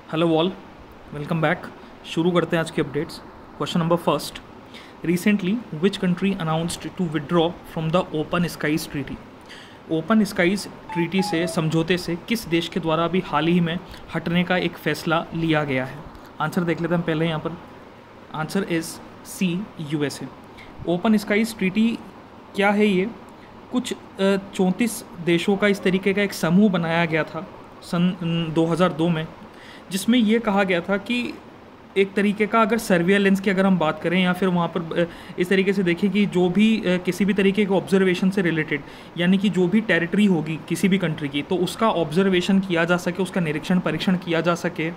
Hello all, welcome back. शुरू करते हैं आज के updates. Question number first, recently which country announced to withdraw from the open skies treaty. Open skies treaty से समझौते से किस देश के द्वारा अभी हाल ही में हटने का एक फैसला लिया गया है? आंसर देख लेते हैं पहले यहाँ पर। Answer is C, USA. Open skies treaty क्या है? ये कुछ 34 देशों का इस तरीके का एक समूह बनाया गया था सन 2002 में, जिसमें ये कहा गया था कि एक तरीके का अगर सर्विलेंस की अगर हम बात करें या फिर वहाँ पर इस तरीके से देखें कि जो भी किसी भी तरीके के ऑब्जर्वेशन से रिलेटेड, यानी कि जो भी टेरिटरी होगी किसी भी कंट्री की, तो उसका ऑब्जर्वेशन किया जा सके, उसका निरीक्षण परीक्षण किया जा सके,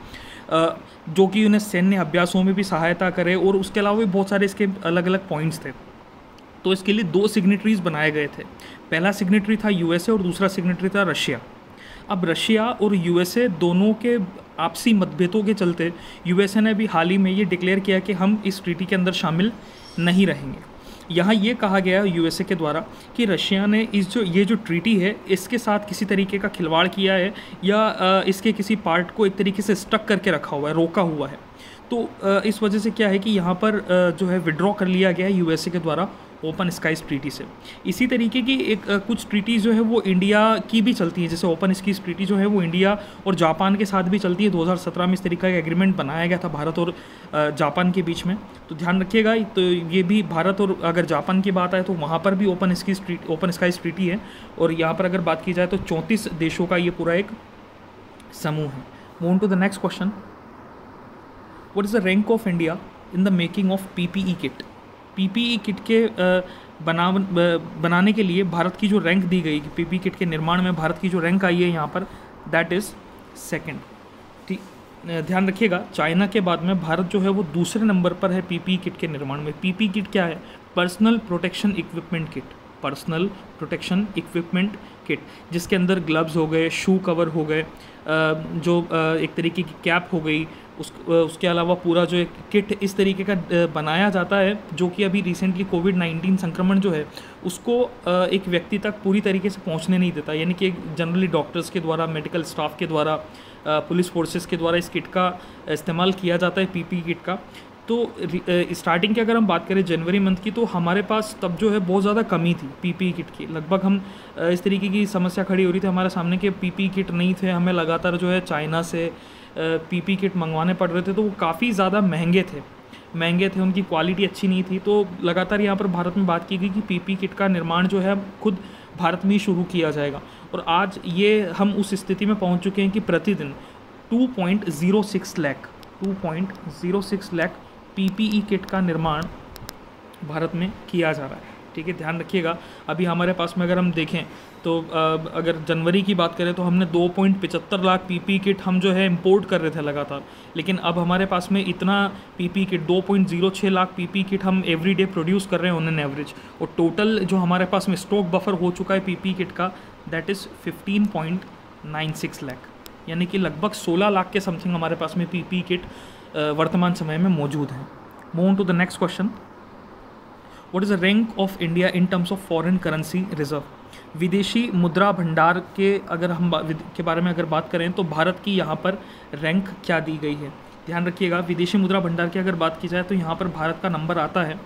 जो कि उन्हें सैन्य अभ्यासों में भी सहायता करे। और उसके अलावा भी बहुत सारे इसके अलग अलग पॉइंट्स थे। तो इसके लिए 2 सिग्नेटरीज बनाए गए थे। पहला सिग्नेटरी था यूएसए और दूसरा सिग्नेटरी था रशिया। अब रशिया और यूएसए दोनों के आपसी मतभेदों के चलते यूएसए ने भी हाल ही में ये डिक्लेयर किया कि हम इस ट्रीटी के अंदर शामिल नहीं रहेंगे। यहाँ ये कहा गया यूएसए के द्वारा कि रशिया ने ये जो ट्रीटी है इसके साथ किसी तरीके का खिलवाड़ किया है या इसके किसी पार्ट को एक तरीके से स्टक करके रखा हुआ है, रोका हुआ है। तो इस वजह से क्या है कि यहाँ पर जो है विड्रॉ कर लिया गया है यूएसए के द्वारा ओपन स्काईज ट्रीटी से। इसी तरीके की एक कुछ ट्रीटी जो है वो इंडिया की भी चलती है। जैसे ओपन स्काईज ट्रीटी जो है वो इंडिया और जापान के साथ भी चलती है। 2017 में इस तरीके का एग्रीमेंट बनाया गया था भारत और जापान के बीच में। तो ध्यान रखिएगा, तो ये भी भारत और अगर जापान की बात आए तो वहाँ पर भी ओपन स्काईज ट्रीटी है। और यहाँ पर अगर बात की जाए तो 34 देशों का ये पूरा एक समूह है। Move to the next question, what is the rank of India in the making of PPE kit. PPE kit के बनाने के लिए भारत की जो रैंक दी गई, पीपीई किट के निर्माण में भारत की जो रैंक आई है यहाँ पर, दैट इज़ सेकंड। ठीक, ध्यान रखिएगा, चाइना के बाद में भारत जो है वो दूसरे नंबर पर है पीपीई किट के निर्माण में। पीपीई किट क्या है? Personal protection equipment kit. Personal protection equipment kit, जिसके अंदर ग्लव्स हो गए, शू कवर हो गए, जो एक तरीके की कैप हो गई, उसके अलावा पूरा जो एक किट इस तरीके का बनाया जाता है, जो कि अभी रिसेंटली कोविड-19 संक्रमण जो है उसको एक व्यक्ति तक पूरी तरीके से पहुंचने नहीं देता। यानी कि जनरली डॉक्टर्स के द्वारा, मेडिकल स्टाफ के द्वारा, पुलिस फोर्सेस के द्वारा इस किट का इस्तेमाल किया जाता है, पीपीई किट का। तो स्टार्टिंग की अगर हम बात करें जनवरी मंथ की, तो हमारे पास तब जो है बहुत ज़्यादा कमी थी पीपीई किट की। लगभग हम इस तरीके की समस्या खड़ी हो रही थी हमारे सामने कि पीपीई किट नहीं थे। हमें लगातार जो है चाइना से पीपी किट मंगवाने पड़ रहे थे, तो वो काफ़ी ज़्यादा महंगे थे, उनकी क्वालिटी अच्छी नहीं थी। तो लगातार यहाँ पर भारत में बात की गई कि पीपी किट का निर्माण जो है खुद भारत में ही शुरू किया जाएगा। और आज ये हम उस स्थिति में पहुँच चुके हैं कि प्रतिदिन 2.06 लाख पीपीई किट का निर्माण भारत में किया जा रहा है। ठीक है, ध्यान रखिएगा। अभी हमारे पास में अगर हम देखें तो अगर जनवरी की बात करें तो हमने 2.75 लाख पीपी किट हम जो है इंपोर्ट कर रहे थे लगातार। लेकिन अब हमारे पास में इतना PP kit 2.06 lakh PP kit हम एवरीडे प्रोड्यूस कर रहे हैं ऑन एन एवरेज। और टोटल जो हमारे पास में स्टॉक बफर हो चुका है पीपी किट का, दैट इज़ 15.96 लाख, यानी कि लगभग 16 लाख के समथिंग हमारे पास में पीपी किट वर्तमान समय में मौजूद हैं। Move to the next question, what is the rank of India in terms of foreign currency reserve. विदेशी मुद्रा भंडार के अगर हम के बारे में अगर बात करें तो भारत की यहाँ पर रैंक क्या दी गई है? ध्यान रखिएगा, विदेशी मुद्रा भंडार की अगर बात की जाए तो यहाँ पर भारत का नंबर आता है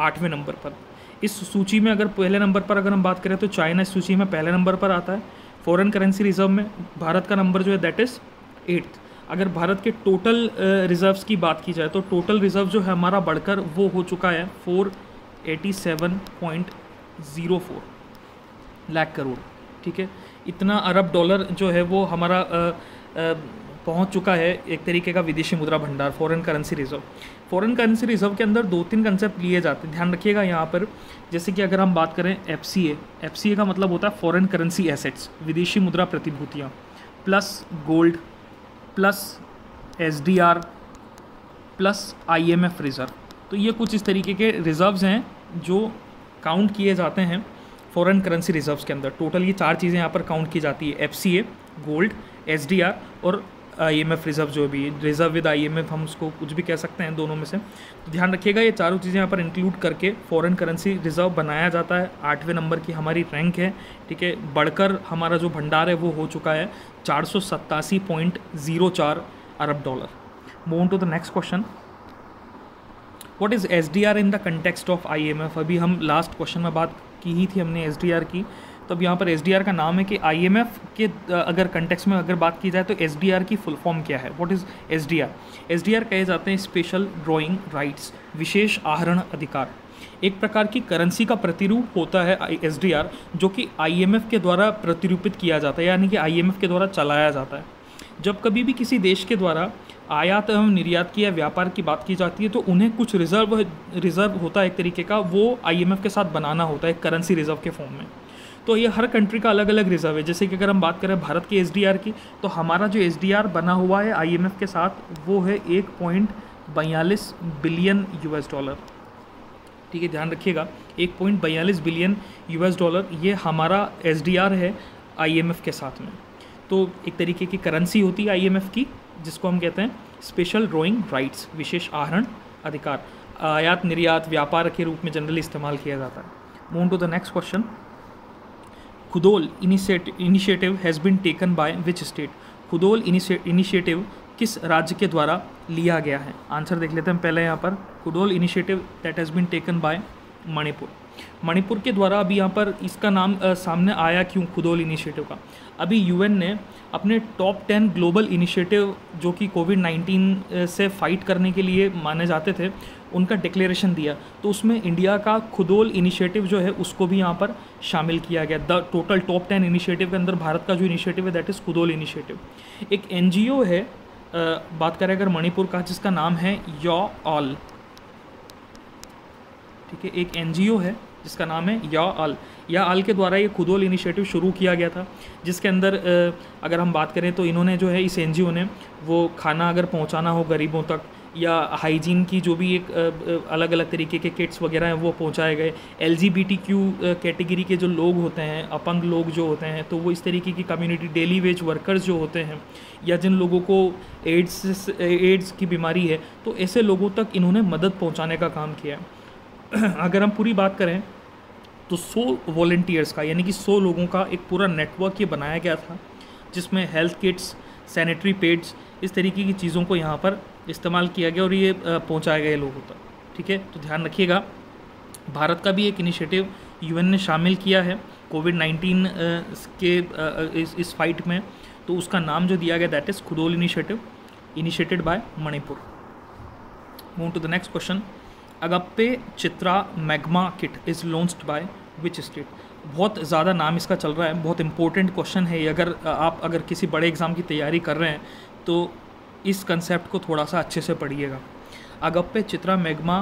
8वें नंबर पर। इस सूची में अगर पहले नंबर पर अगर हम बात करें तो चाइना इस सूची में पहले नंबर पर आता है। फॉरेन करेंसी रिजर्व में भारत का नंबर जो है दैट इज़ 8th। अगर भारत के टोटल रिजर्व्स की बात की जाए तो टोटल रिजर्व जो है हमारा बढ़कर वो हो चुका है 487.04 लाख करोड़। ठीक है, इतना अरब डॉलर जो है वो हमारा पहुंच चुका है एक तरीके का विदेशी मुद्रा भंडार, foreign currency reserve. Foreign currency reserve के अंदर 2-3 कंसेप्ट लिए जाते हैं, ध्यान रखिएगा यहाँ पर। जैसे कि अगर हम बात करें एफसीए का मतलब होता है फॉरेन करेंसी एसेट्स, विदेशी मुद्रा प्रतिभूतियाँ, plus gold, plus SDR, plus IMF reserve. तो ये कुछ इस तरीके के रिजर्व्स हैं जो काउंट किए जाते हैं फॉरेन करेंसी रिजर्व्स के अंदर। टोटल ये 4 चीज़ें यहाँ पर काउंट की जाती है, एफसीए, गोल्ड, एसडीआर और आईएमएफ रिजर्व। जो भी रिजर्व विद आईएमएफ हम उसको कुछ भी कह सकते हैं, दोनों में से। तो ध्यान रखिएगा, ये चारों चीज़ें यहाँ पर इंक्लूड करके फॉरेन करेंसी रिजर्व बनाया जाता है। 8वें नंबर की हमारी रैंक है। ठीक है, बढ़कर हमारा जो भंडार है वो हो चुका है 487.04 अरब dollar. Move on to the next question, what is SDR in the context of IMF. अभी हम लास्ट क्वेश्चन में बात की ही थी हमने एसडीआर की, तो अब यहाँ पर एसडीआर का नाम है कि आईएमएफ के अगर कंटेक्स्ट में अगर बात की जाए तो एसडीआर की फुल फॉर्म क्या है। What is SDR? एसडीआर कहे जाते हैं स्पेशल ड्रॉइंग राइट्स, विशेष आहरण अधिकार। एक प्रकार की करेंसी का प्रतिरूप होता है एसडीआर, जो कि आईएमएफ के द्वारा प्रतिरूपित किया जाता है, यानी कि आईएमएफ के द्वारा चलाया जाता है। जब कभी भी किसी देश के द्वारा आयात एवं निर्यात की या व्यापार की बात की जाती है तो उन्हें कुछ रिजर्व होता है एक तरीके का, वो आईएमएफ के साथ बनाना होता है करेंसी रिजर्व के फॉर्म में। तो ये हर कंट्री का अलग अलग रिजर्व है। जैसे कि अगर हम बात करें भारत के एसडीआर की, तो हमारा जो एसडीआर बना हुआ है आईएमएफ के साथ वो है 1.42 बिलियन यूएस डॉलर। ठीक है, ध्यान रखिएगा, 1.42 बिलियन यूएस डॉलर ये हमारा एसडीआर है आईएमएफ के साथ में। तो एक तरीके की करेंसी होती है आईएमएफ की, जिसको हम कहते हैं स्पेशल ड्रॉइंग राइट्स, विशेष आहरण अधिकार। आयात निर्यात व्यापार के रूप में जनरली इस्तेमाल किया जाता है। Move to the next question, Khudol initiative has been taken by which state. Khudol initiative किस राज्य के द्वारा लिया गया है? आंसर देख लेते हैं पहले यहाँ पर। Khudol initiative that has been taken by Manipur. Manipur के द्वारा अभी यहाँ पर इसका नाम सामने आया क्यों खुदोल इनिशिएटिव का? अभी यूएन ने अपने टॉप 10 ग्लोबल इनिशिएटिव जो कि कोविड-19 से फाइट करने के लिए माने जाते थे, उनका डिक्लेरेशन दिया, तो उसमें इंडिया का खुदोल इनिशिएटिव जो है उसको भी यहाँ पर शामिल किया गया। द टोटल टॉप 10 इनिशिएटिव के अंदर भारत का जो इनिशिएटिव है दैट इज़ खुदोल इनिशिएटिव। एक एनजीओ है, बात करें अगर मणिपुर का, जिसका नाम है या ऑल। ठीक है, एक एनजीओ है जिसका नाम है या आल के द्वारा ये खुदोल इनिशिएटिव शुरू किया गया था, जिसके अंदर अगर हम बात करें तो इन्होंने जो है इस एनजीओ ने वो खाना अगर पहुंचाना हो गरीबों तक, या हाइजीन की जो भी एक अलग अलग तरीके के किट्स वगैरह हैं वो पहुंचाए गए। एलजीबीटीक्यू कैटेगरी के जो लोग होते हैं, अपंग लोग जो होते हैं, तो वो इस तरीके की कम्युनिटी, डेली वेज वर्कर्स जो होते हैं, या जिन लोगों को एड्स की बीमारी है, तो ऐसे लोगों तक इन्होंने मदद पहुँचाने का काम किया है। अगर हम पूरी बात करें तो 100 वॉलंटियर्स का, यानी कि 100 लोगों का एक पूरा नेटवर्क ये बनाया गया था, जिसमें हेल्थ किट्स, सैनिटरी पैड्स, इस तरीके की चीज़ों को यहाँ पर इस्तेमाल किया गया और ये पहुँचाए गए लोगों तक। ठीक है, तो ध्यान रखिएगा, भारत का भी एक इनिशिएटिव यूएन ने शामिल किया है कोविड-19 के इस फाइट में, तो उसका नाम जो दिया गया that is Khudol initiative, initiated by Manipur. Move to the next question, Agappe Chitra Magna kit is launched by which state. बहुत ज़्यादा नाम इसका चल रहा है, बहुत इंपॉर्टेंट क्वेश्चन है ये। अगर किसी बड़े एग्ज़ाम की तैयारी कर रहे हैं तो इस कंसेप्ट को थोड़ा सा अच्छे से पढ़िएगा। अगप्पे चित्रा मैग्मा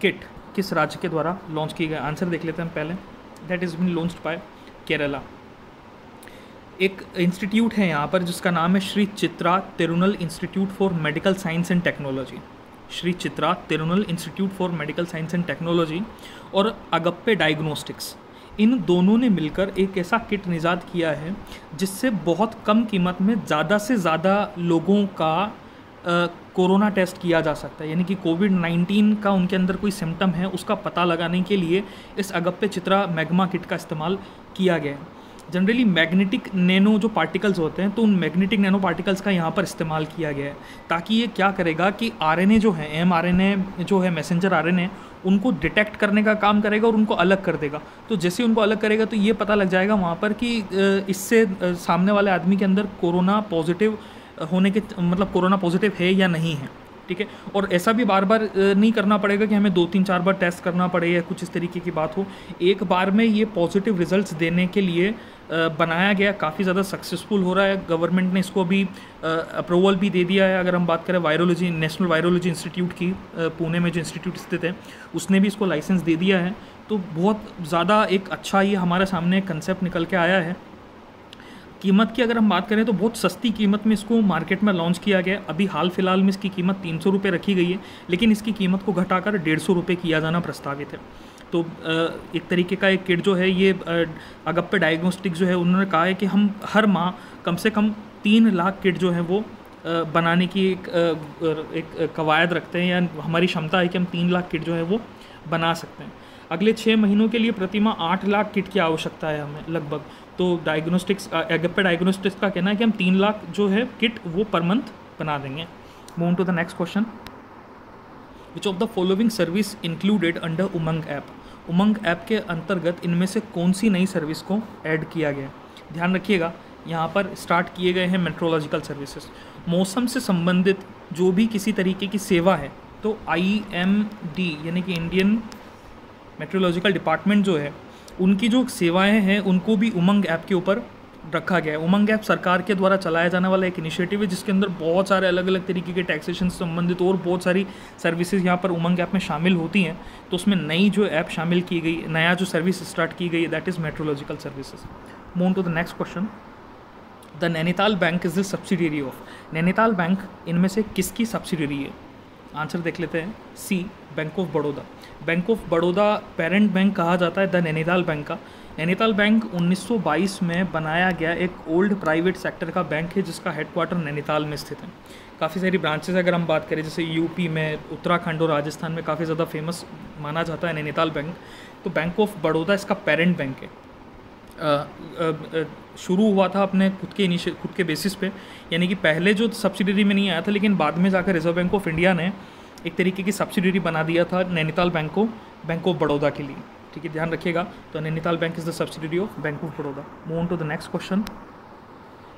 किट किस राज्य के द्वारा लॉन्च की गई? आंसर देख लेते हैं पहले। That is been launched by Kerala. एक इंस्टीट्यूट है यहाँ पर जिसका नाम है Shri Chitra Tirunal institute for medical science and technology. Shri Chitra Tirunal institute for medical science and technology और अगप्पे डायग्नोस्टिक्स, इन दोनों ने मिलकर एक ऐसा किट निजात किया है जिससे बहुत कम कीमत में ज़्यादा से ज़्यादा लोगों का कोरोना टेस्ट किया जा सकता है। यानी कि कोविड-19 का उनके अंदर कोई सिम्टम है उसका पता लगाने के लिए इस अगप्पे चित्रा मैग्मा किट का इस्तेमाल किया गया है। जनरली मैग्नेटिक नैनो जो पार्टिकल्स होते हैं, तो उन मैग्नेटिक नैनो पार्टिकल्स का यहाँ पर इस्तेमाल किया गया है, ताकि ये क्या करेगा कि आरएनए जो है, mRNA जो है, मैसेंजर आरएनए, उनको डिटेक्ट करने का काम करेगा और उनको अलग कर देगा। तो जैसे उनको अलग करेगा तो ये पता लग जाएगा वहाँ पर कि इससे सामने वाले आदमी के अंदर कोरोना पॉजिटिव होने के, मतलब कोरोना पॉजिटिव है या नहीं है। ठीक है, और ऐसा भी बार बार नहीं करना पड़ेगा कि हमें 2-3-4 बार टेस्ट करना पड़े या कुछ इस तरीके की बात हो। एक बार में ये पॉजिटिव रिजल्ट्स देने के लिए बनाया गया, काफ़ी ज़्यादा सक्सेसफुल हो रहा है। गवर्नमेंट ने इसको अभी अप्रूवल भी दे दिया है। अगर हम बात करें वायरोलॉजी, नेशनल वायरोलॉजी इंस्टीट्यूट की, पुणे में जो इंस्टीट्यूट स्थित है, उसने भी इसको लाइसेंस दे दिया है। तो बहुत ज़्यादा एक अच्छा ये हमारे सामने कंसेप्ट निकल के आया है। कीमत की अगर हम बात करें तो बहुत सस्ती कीमत में इसको मार्केट में लॉन्च किया गया। अभी हाल फिलहाल में इसकी कीमत 300 रुपये रखी गई है, लेकिन इसकी कीमत को घटाकर 150 रुपये किया जाना प्रस्तावित है। तो एक तरीके का एक किट जो है ये अगप्पे डायग्नोस्टिक जो है, उन्होंने कहा है कि हम हर माह कम से कम 3 लाख किट जो है वो बनाने की एक कवायद रखते हैं, या हमारी क्षमता है कि हम 3 लाख किट जो है वो बना सकते हैं। अगले 6 महीनों के लिए प्रतिमाह 8 लाख किट की आवश्यकता है हमें लगभग। तो डायग्नोस्टिक्स, अगप्पे डायग्नोस्टिक्स का कहना है कि हम 3 लाख जो है किट वो पर मंथ बना देंगे। Move to the next question. Which of the following service included under Umang app? Umang app के अंतर्गत इनमें से कौन सी नई सर्विस को ऐड किया गया? ध्यान रखिएगा, यहाँ पर स्टार्ट किए गए हैं मेट्रोलॉजिकल सर्विसेज। मौसम से संबंधित जो भी किसी तरीके की सेवा है तो IMD यानी कि इंडियन मेट्रोलॉजिकल डिपार्टमेंट जो है, उनकी जो सेवाएं हैं उनको भी उमंग ऐप के ऊपर रखा गया है। उमंग ऐप सरकार के द्वारा चलाया जाने वाला एक इनिशिएटिव है जिसके अंदर बहुत सारे अलग अलग तरीके के टैक्सेशन से संबंधित और बहुत सारी सर्विसेज यहाँ पर उमंग ऐप में शामिल होती हैं। तो उसमें नई जो ऐप शामिल की गई, नया जो सर्विस स्टार्ट की गई, that is meteorological services. Move to the next question. The Nainital bank is the subsidiary of? Nainital bank इनमें से किसकी सब्सिडियरी है? आंसर देख लेते हैं। C, bank of Baroda. Bank of Baroda parent bank कहा जाता है द नैनीताल बैंक का। नैनीताल बैंक 1922 में बनाया गया एक ओल्ड प्राइवेट सेक्टर का बैंक है जिसका हेडक्वार्टर नैनीताल में स्थित है। काफ़ी सारी ब्रांचेस अगर हम बात करें, जैसे यूपी में, उत्तराखंड और राजस्थान में काफ़ी ज़्यादा फेमस माना जाता है नैनीताल बैंक। तो बैंक ऑफ बड़ौदा इसका पेरेंट बैंक है। शुरू हुआ था अपने खुद के बेसिस पे, यानी कि पहले जो सब्सिडरी में नहीं आया था, लेकिन बाद में जाकर रिजर्व बैंक ऑफ इंडिया ने एक तरीके की सब्सिडरी बना दिया था नैनीताल बैंक को बैंक ऑफ बड़ौदा के लिए। ठीक है, ध्यान रखिएगा। तो Nainital bank is the subsidiary of bank of Baroda. Move on to the next question.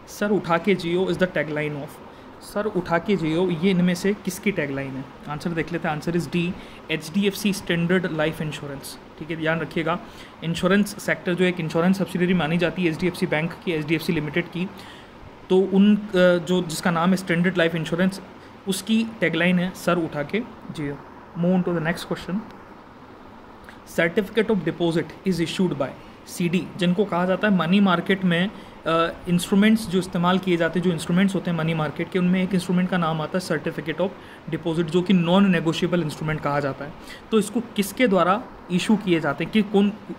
सर उठा के जियो इज़ द टैगलाइन ऑफ? सर उठा के जियो ये इनमें से किसकी टैगलाइन है? आंसर देख लेते हैं। Answer is D, HDFC standard life insurance. ठीक है, ध्यान रखिएगा। इंश्योरेंस सेक्टर जो एक इंश्योरेंस सब्सिडरी मानी जाती है HDFC बैंक की, HDFC लिमिटेड की, तो उन जो जिसका नाम है स्टैंडर्ड लाइफ इंश्योरेंस, उसकी टैगलाइन है सर उठा के जियो। Move on to the next question. Certificate of deposit is issued by? CD, जिनको कहा जाता है मनी मार्केट में इंस्ट्रूमेंट्स जो इस्तेमाल किए जाते हैं, जो इंस्ट्रूमेंट्स होते हैं मनी मार्केट के, उनमें एक इंस्ट्रूमेंट का नाम आता है सर्टिफिकेट ऑफ डिपॉजिट, जो कि नॉन नेगोशिएबल इंस्ट्रूमेंट कहा जाता है। तो इसको किसके द्वारा इशू किए जाते हैं, कि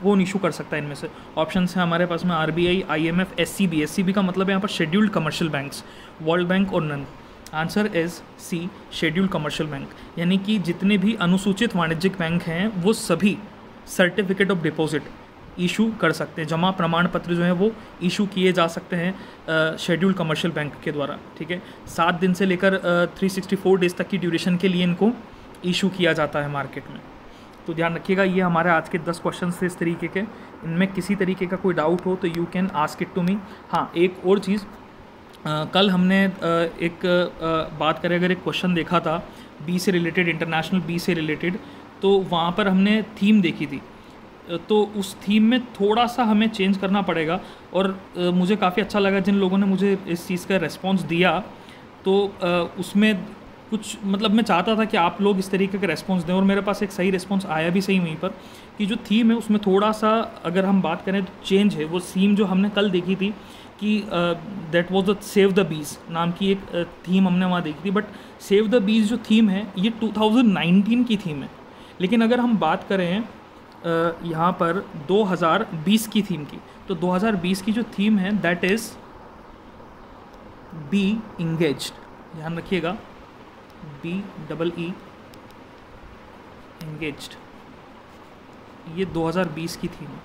कौन इशू कर सकता है इनमें से? ऑप्शंस हैं हमारे पास में RBI, IMF, SCB। SCB का मतलब है यहाँ पर scheduled commercial banks, world bank और none. Answer is C, scheduled commercial bank, यानी कि जितने भी अनुसूचित वाणिज्यिक बैंक हैं वो सभी सर्टिफिकेट ऑफ डिपॉजिट इशू कर सकते हैं। जमा प्रमाण पत्र जो है वो इशू किए जा सकते हैं शेड्यूल्ड कमर्शियल बैंक के द्वारा। ठीक है, 7 दिन से लेकर 364 डेज तक की ड्यूरेशन के लिए इनको इशू किया जाता है मार्केट में। तो ध्यान रखिएगा, ये हमारे आज के 10 क्वेश्चन थे इस तरीके के। इनमें किसी तरीके का कोई डाउट हो तो you can ask it to me. हाँ, एक और चीज़, कल हमने बात करें, अगर एक क्वेश्चन देखा था बी से रिलेटेड, इंटरनेशनल बी से रिलेटेड, तो वहाँ पर हमने थीम देखी थी। तो उस थीम में थोड़ा सा हमें चेंज करना पड़ेगा, और मुझे काफ़ी अच्छा लगा जिन लोगों ने मुझे इस चीज़ का रेस्पॉन्स दिया। तो उसमें कुछ मतलब मैं चाहता था कि आप लोग इस तरीके का रेस्पॉन्स दें, और मेरे पास एक सही रेस्पॉन्स आया भी सही वहीं पर, कि जो थीम है उसमें थोड़ा सा अगर हम बात करें तो चेंज है। वो थीम जो हमने कल देखी थी कि that was the save the bees नाम की एक थीम हमने वहाँ देखी थी, बट सेव द बीज जो थीम है ये 2019 की थीम है। लेकिन अगर हम बात करें यहाँ पर 2020 की थीम की, तो 2020 की जो थीम है दैट इज़ बी इंगेज्ड। ध्यान रखिएगा, BEE इंगेज्ड, ये 2020 की थीम है।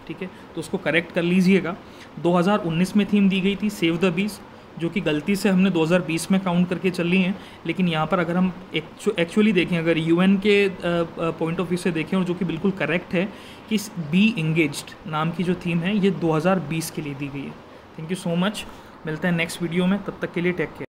ठीक है, तो उसको करेक्ट कर लीजिएगा। 2019 में थीम दी गई थी सेव द बीज, जो कि गलती से हमने 2020 में काउंट करके चली हैं। लेकिन यहाँ पर अगर हम एक्चुअली देखें, अगर UN के पॉइंट ऑफ व्यू से देखें, और जो कि बिल्कुल करेक्ट है, कि बी इंगेज्ड नाम की जो थीम है ये 2020 के लिए दी गई है। थैंक यू सो मच, मिलते हैं नेक्स्ट वीडियो में, तब तक के लिए टेक केयर।